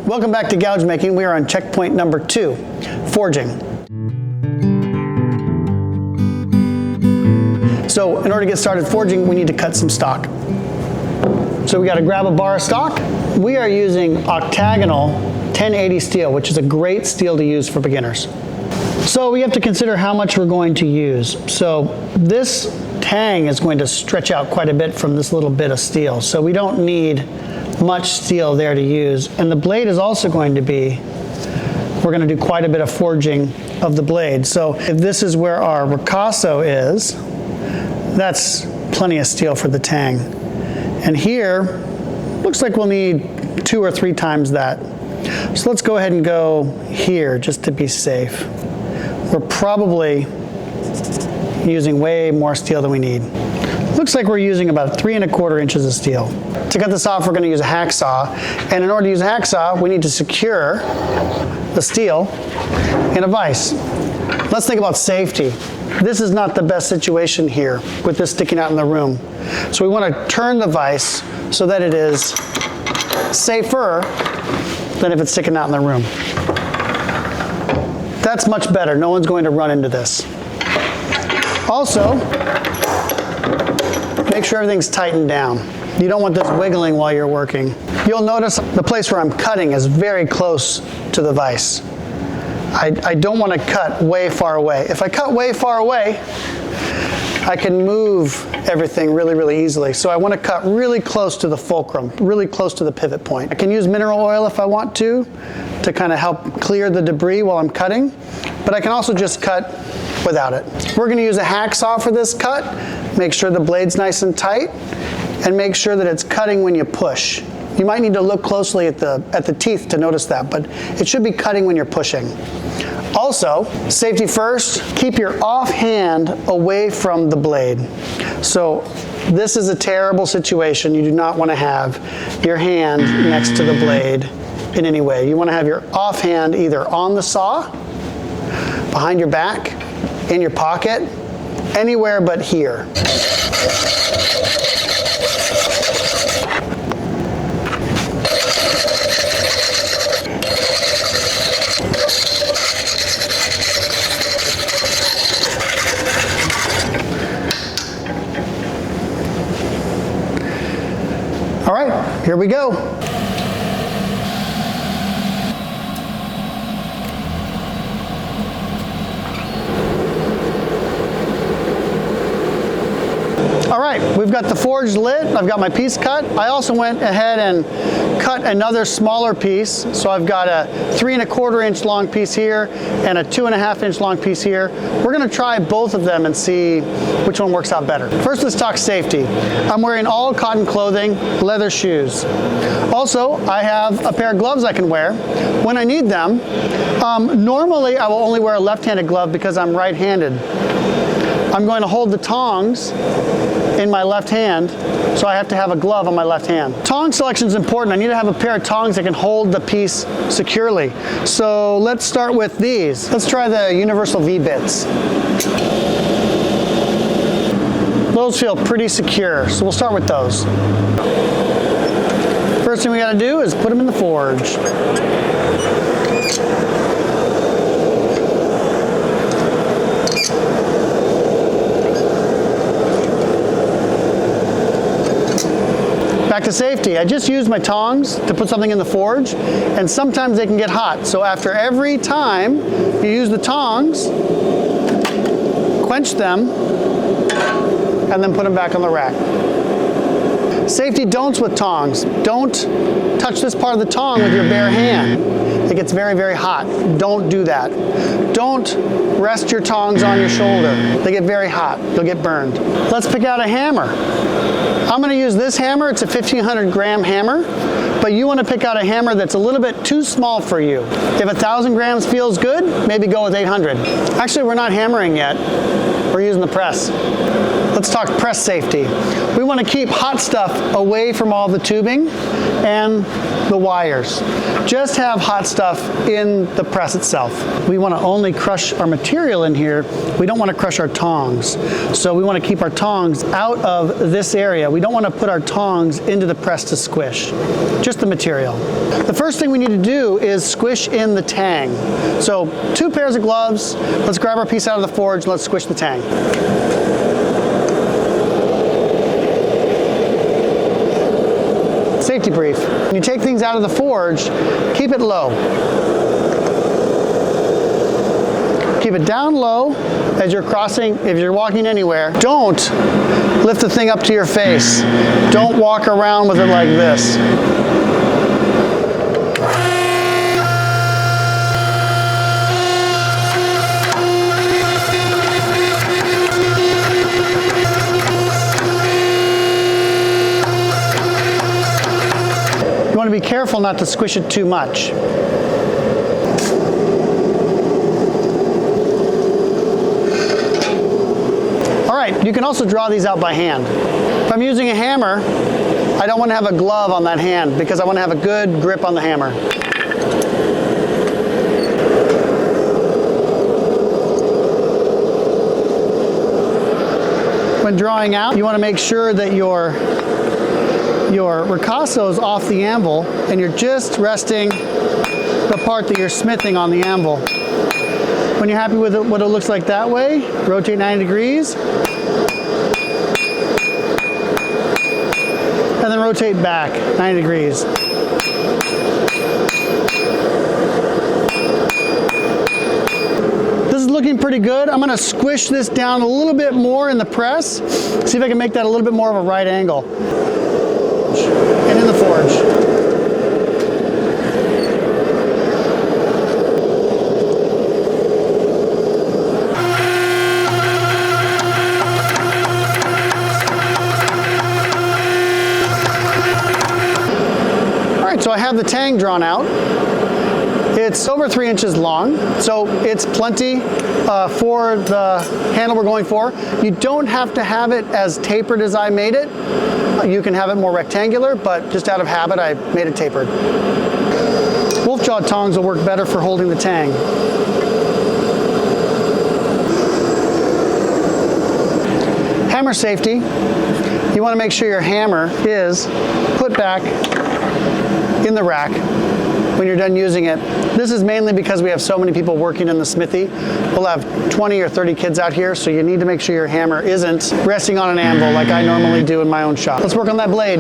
Welcome back to Gouge Making. We are on checkpoint number 2, forging. So in order to get started forging, we need to cut some stock. So we got to grab a bar of stock. We are using octagonal 1080 steel, which is a great steel to use for beginners. So we have to consider how much we're going to use. So this tang is going to stretch out quite a bit from this little bit of steel. So we don't need much steel there to use. And the blade is also going to be, we're going to do quite a bit of forging of the blade. So if this is where our ricasso is, that's plenty of steel for the tang. And here, looks like we'll need 2 or 3 times that. So let's go ahead and go here just to be safe. We're probably using way more steel than we need. Looks like we're using about 3 1/4 inches of steel. To cut this off, we're going to use a hacksaw. And in order to use a hacksaw, we need to secure the steel in a vise. Let's think about safety. This is not the best situation here with this sticking out in the room. So we want to turn the vise so that it is safer than if it's sticking out in the room. That's much better. No one's going to run into this. Also, make sure everything's tightened down. You don't want this wiggling while you're working. You'll notice the place where I'm cutting is very close to the vise. I don't want to cut way far away. If I cut way far away, I can move everything really, really easily. So I want to cut really close to the fulcrum, really close to the pivot point. I can use mineral oil if I want to kind of help clear the debris while I'm cutting, but I can also just cut without it. We're going to use a hacksaw for this cut. Make sure the blade's nice and tight, and make sure that it's cutting when you push. You might need to look closely at the teeth to notice that, but it should be cutting when you're pushing. Also, safety first, keep your offhand away from the blade. So this is a terrible situation. You do not want to have your hand next to the blade in any way. You want to have your offhand either on the saw, behind your back, in your pocket, anywhere but here. All right, here we go. All right, we've got the forge lit. I've got my piece cut. I also went ahead and cut another smaller piece. So I've got a 3 1/4 inch long piece here and a 2 1/2 inch long piece here. We're gonna try both of them and see which one works out better. First, let's talk safety. I'm wearing all cotton clothing, leather shoes. Also, I have a pair of gloves I can wear when I need them. Normally, I will only wear a left-handed glove because I'm right-handed. I'm going to hold the tongs in my left hand, so I have to have a glove on my left hand. Tong selection is important. I need to have a pair of tongs that can hold the piece securely. So let's start with these. Let's try the universal V-bits. Those feel pretty secure, so we'll start with those. First thing we gotta do is put them in the forge. Back to safety. I just use my tongs to put something in the forge, and sometimes they can get hot. So after every time you use the tongs, quench them, and then put them back on the rack. Safety don'ts with tongs. Don't touch this part of the tong with your bare hand. It gets very, very hot. Don't do that. Don't rest your tongs on your shoulder. They get very hot. You'll get burned. Let's pick out a hammer. I'm going to use this hammer. It's a 1,500 gram hammer, but you want to pick out a hammer that's a little bit too small for you. If 1,000 grams feels good, maybe go with 800. Actually, we're not hammering yet. We're using the press. Let's talk press safety. We want to keep hot stuff away from all the tubing and the wires. Just have hot stuff in the press itself. We want to only crush our material in here. We don't want to crush our tongs. So we want to keep our tongs out of this area. We don't want to put our tongs into the press to squish, just the material. The first thing we need to do is squish in the tang. So 2 pairs of gloves. Let's grab our piece out of the forge. Let's squish the tang. Safety brief. When you take things out of the forge, keep it low. Keep it down low as you're crossing, if you're walking anywhere. Don't lift the thing up to your face. Don't walk around with it like this. You want to be careful not to squish it too much. All right, you can also draw these out by hand. If I'm using a hammer, I don't want to have a glove on that hand because I want to have a good grip on the hammer. When drawing out, you want to make sure that your ricasso is off the anvil and you're just resting the part that you're smithing on the anvil. When you're happy with what it looks like that way, rotate 90 degrees and then rotate back 90 degrees. This is looking pretty good. I'm going to squish this down a little bit more in the press, see if I can make that a little bit more of a right angle. And in the forge. All right, so I have the tang drawn out. It's over 3 inches long, so it's plenty for the handle we're going for. You don't have to have it as tapered as I made it. You can have it more rectangular, but just out of habit, I made it tapered. Wolf jaw tongs will work better for holding the tang. Hammer safety. You want to make sure your hammer is put back in the rack when you're done using it. This is mainly because we have so many people working in the smithy. We'll have 20 or 30 kids out here, so you need to make sure your hammer isn't resting on an anvil like I normally do in my own shop. Let's work on that blade.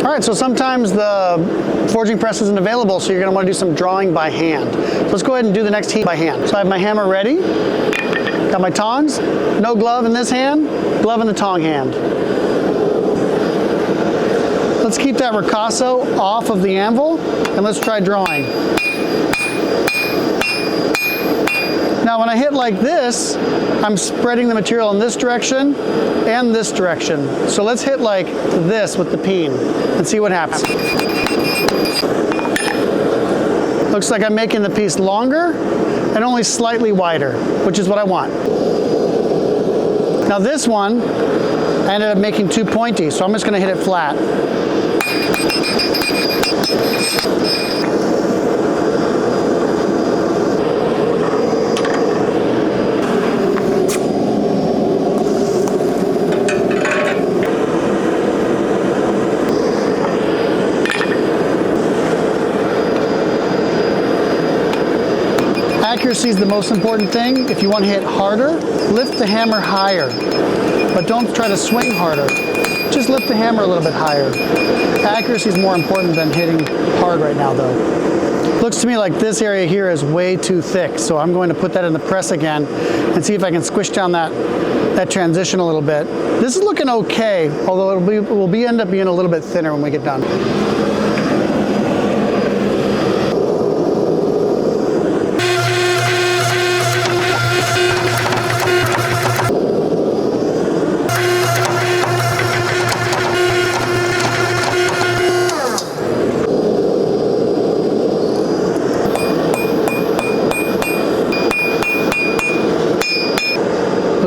All right, so sometimes the forging press isn't available, so you're going to want to do some drawing by hand. So let's go ahead and do the next heat by hand. So I have my hammer ready, got my tongs, no glove in this hand, glove in the tong hand. Let's keep that ricasso off of the anvil, and let's try drawing. Now when I hit like this, I'm spreading the material in this direction and this direction. So let's hit like this with the peen and see what happens. Looks like I'm making the piece longer and only slightly wider, which is what I want. Now this one, I ended up making too pointy, so I'm just going to hit it flat. Accuracy is the most important thing. If you want to hit harder, lift the hammer higher, but don't try to swing harder. Just lift the hammer a little bit higher. Accuracy is more important than hitting hard right now though. Looks to me like this area here is way too thick, so I'm going to put that in the press again and see if I can squish down that transition a little bit. This is looking okay, although it will end up being a little bit thinner when we get done.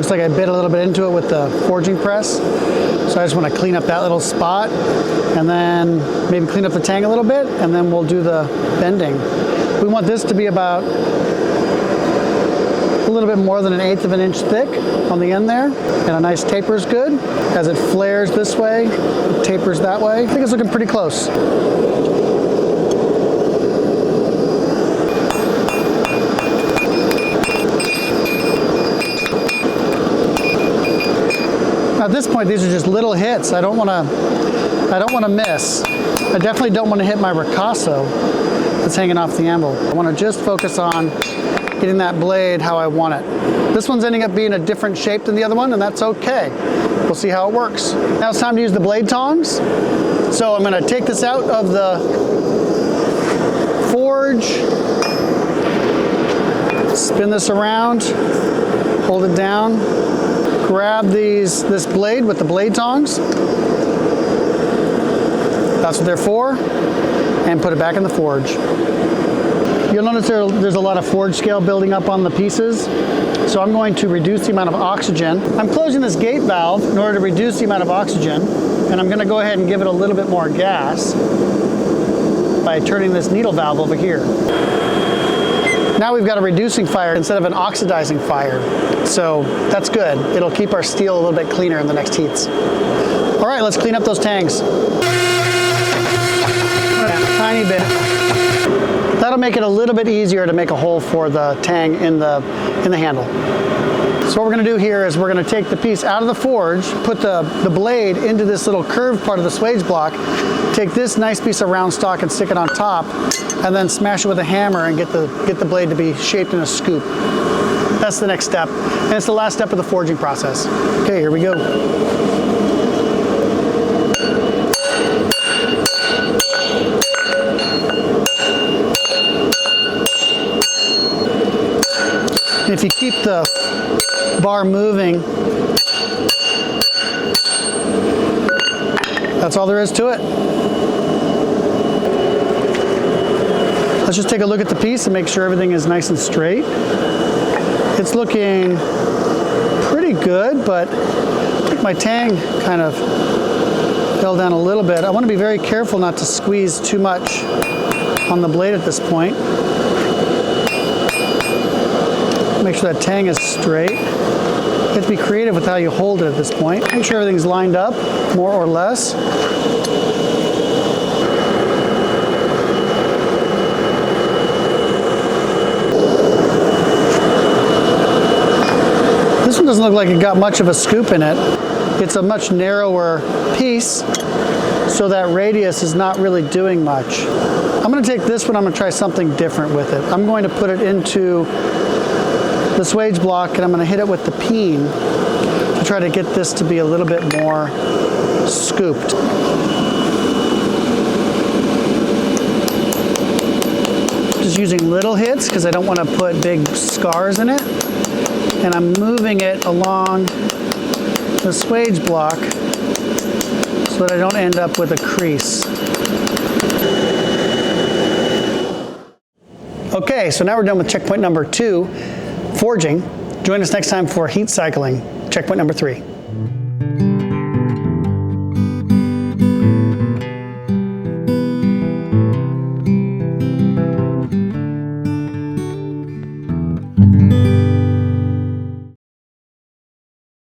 Looks like I bit a little bit into it with the forging press. So I just want to clean up that little spot and then maybe clean up the tang a little bit, and then we'll do the bending. We want this to be about a little bit more than 1/8 of an inch thick on the end there, and a nice taper is good. As it flares this way, it tapers that way. I think it's looking pretty close. At this point, these are just little hits. I don't want to miss. I definitely don't want to hit my ricasso that's hanging off the anvil. I want to just focus on getting that blade how I want it. This one's ending up being a different shape than the other one, and that's okay. We'll see how it works. Now it's time to use the blade tongs. So I'm going to take this out of the forge, spin this around, hold it down, grab this blade with the blade tongs. That's what they're for, and put it back in the forge. You'll notice there's a lot of forge scale building up on the pieces, so I'm going to reduce the amount of oxygen. I'm closing this gate valve in order to reduce the amount of oxygen, and I'm going to go ahead and give it a little bit more gas by turning this needle valve over here. Now we've got a reducing fire instead of an oxidizing fire, so that's good. It'll keep our steel a little bit cleaner in the next heats. All right, let's clean up those tangs. Tiny bit. That'll make it a little bit easier to make a hole for the tang in the handle. So what we're going to do here is we're going to take the piece out of the forge, put the blade into this little curved part of the swage block, take this nice piece of round stock and stick it on top, and then smash it with a hammer and get the blade to be shaped in a scoop. That's the next step, and it's the last step of the forging process. Okay, here we go. If you keep the bar moving, that's all there is to it. Let's just take a look at the piece and make sure everything is nice and straight. It's looking pretty good, but I think my tang kind of fell down a little bit. I want to be very careful not to squeeze too much on the blade at this point. Make sure that tang is straight. You have to be creative with how you hold it at this point. Make sure everything's lined up, more or less. This one doesn't look like it got much of a scoop in it. It's a much narrower piece, so that radius is not really doing much. I'm going to take this one, I'm going to try something different with it. I'm going to put it into the swage block, and I'm going to hit it with the peen to try to get this to be a little bit more scooped. Just using little hits because I don't want to put big scars in it, and I'm moving it along the swage block so that I don't end up with a crease. Okay, so now we're done with checkpoint number 2. Forging. Join us next time for heat cycling, checkpoint number 3.